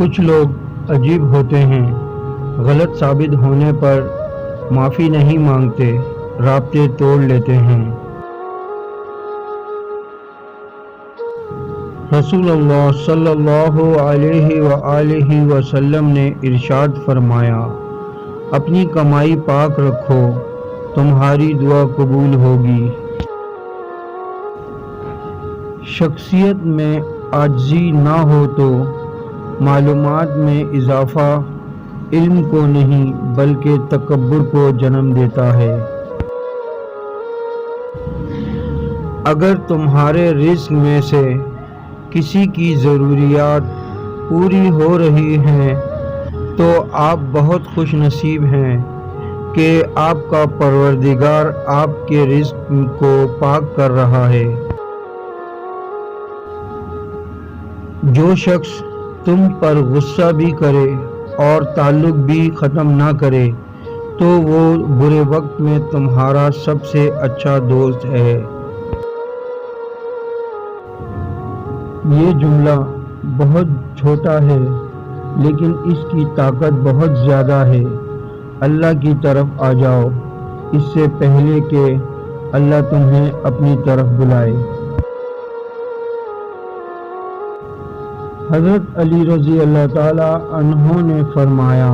کچھ لوگ عجیب ہوتے ہیں، غلط ثابت ہونے پر معافی نہیں مانگتے، رابطے توڑ لیتے ہیں۔ رسول اللہ صلی اللہ علیہ وآلہ وسلم نے ارشاد فرمایا، اپنی کمائی پاک رکھو، تمہاری دعا قبول ہوگی۔ شخصیت میں عاجزی نہ ہو تو معلومات میں اضافہ علم کو نہیں بلکہ تکبر کو جنم دیتا ہے۔ اگر تمہارے رزق میں سے کسی کی ضروریات پوری ہو رہی ہیں تو آپ بہت خوش نصیب ہیں کہ آپ کا پروردگار آپ کے رزق کو پاک کر رہا ہے۔ جو شخص تم پر غصہ بھی کرے اور تعلق بھی ختم نہ کرے تو وہ برے وقت میں تمہارا سب سے اچھا دوست ہے۔ یہ جملہ بہت چھوٹا ہے لیکن اس کی طاقت بہت زیادہ ہے۔ اللہ کی طرف آ جاؤ اس سے پہلے کہ اللہ تمہیں اپنی طرف بلائے۔ حضرت علی رضی اللہ تعالی عنہ نے فرمایا،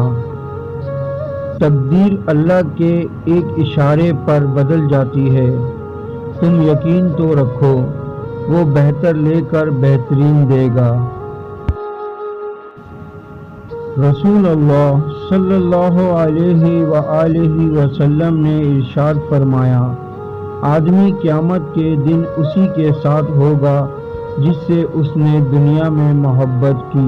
تقدیر اللہ کے ایک اشارے پر بدل جاتی ہے، تم یقین تو رکھو وہ بہتر لے کر بہترین دے گا۔ رسول اللہ صلی اللہ علیہ وآلہ وسلم نے ارشاد فرمایا، آدمی قیامت کے دن اسی کے ساتھ ہوگا جس سے اس نے دنیا میں محبت کی۔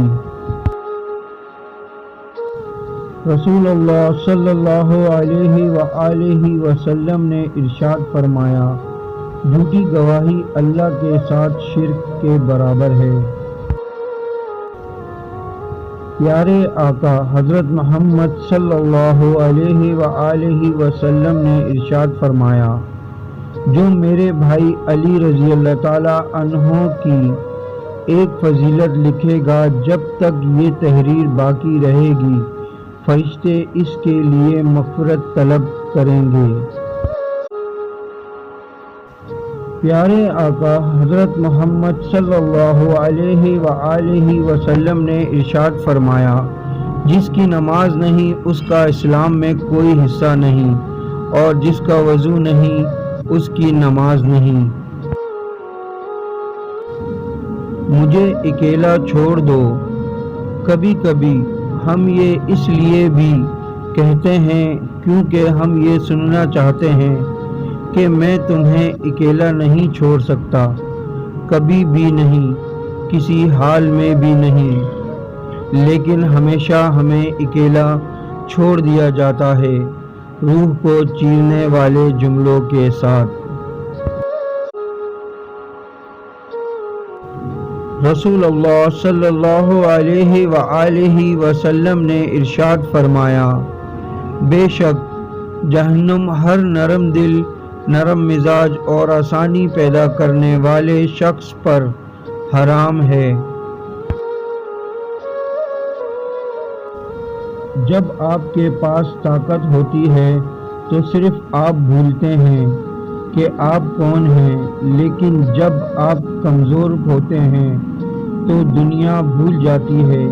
رسول اللہ صلی اللہ علیہ وآلہ وسلم نے ارشاد فرمایا، جھوٹی گواہی اللہ کے ساتھ شرک کے برابر ہے۔ پیارے آقا حضرت محمد صلی اللہ علیہ وآلہ وسلم نے ارشاد فرمایا، جو میرے بھائی علی رضی اللہ تعالی عنہ کی ایک فضیلت لکھے گا جب تک یہ تحریر باقی رہے گی فرشتے اس کے لیے مغفرت طلب کریں گے۔ پیارے آقا حضرت محمد صلی اللہ علیہ وآلہ وسلم نے ارشاد فرمایا، جس کی نماز نہیں اس کا اسلام میں کوئی حصہ نہیں، اور جس کا وضو نہیں اس کی نماز نہیں۔ مجھے اکیلا چھوڑ دو۔ کبھی کبھی ہم یہ اس لیے بھی کہتے ہیں کیونکہ ہم یہ سننا چاہتے ہیں کہ میں تمہیں اکیلا نہیں چھوڑ سکتا، کبھی بھی نہیں، کسی حال میں بھی نہیں، لیکن ہمیشہ ہمیں اکیلا چھوڑ دیا جاتا ہے روح کو چیرنے والے جملوں کے ساتھ۔ رسول اللہ صلی اللہ علیہ وآلہ وسلم نے ارشاد فرمایا، بے شک جہنم ہر نرم دل، نرم مزاج اور آسانی پیدا کرنے والے شخص پر حرام ہے۔ جب آپ کے پاس طاقت ہوتی ہے تو صرف آپ بھولتے ہیں کہ آپ کون ہیں، لیکن جب آپ کمزور ہوتے ہیں تو دنیا بھول جاتی ہے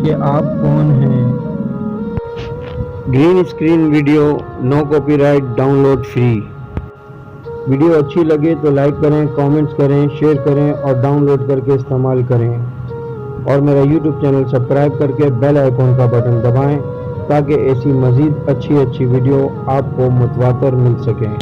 کہ آپ کون ہیں۔ Green screen video no copyright, download free. Video اچھی لگے تو لائک کریں، کامنٹس کریں، شیئر کریں اور ڈاؤن لوڈ کر کے استعمال کریں، اور میرا یوٹیوب چینل سبسکرائب کر کے بیل آئیکن کا بٹن دبائیں تاکہ ایسی مزید اچھی ویڈیو آپ کو متواتر مل سکیں۔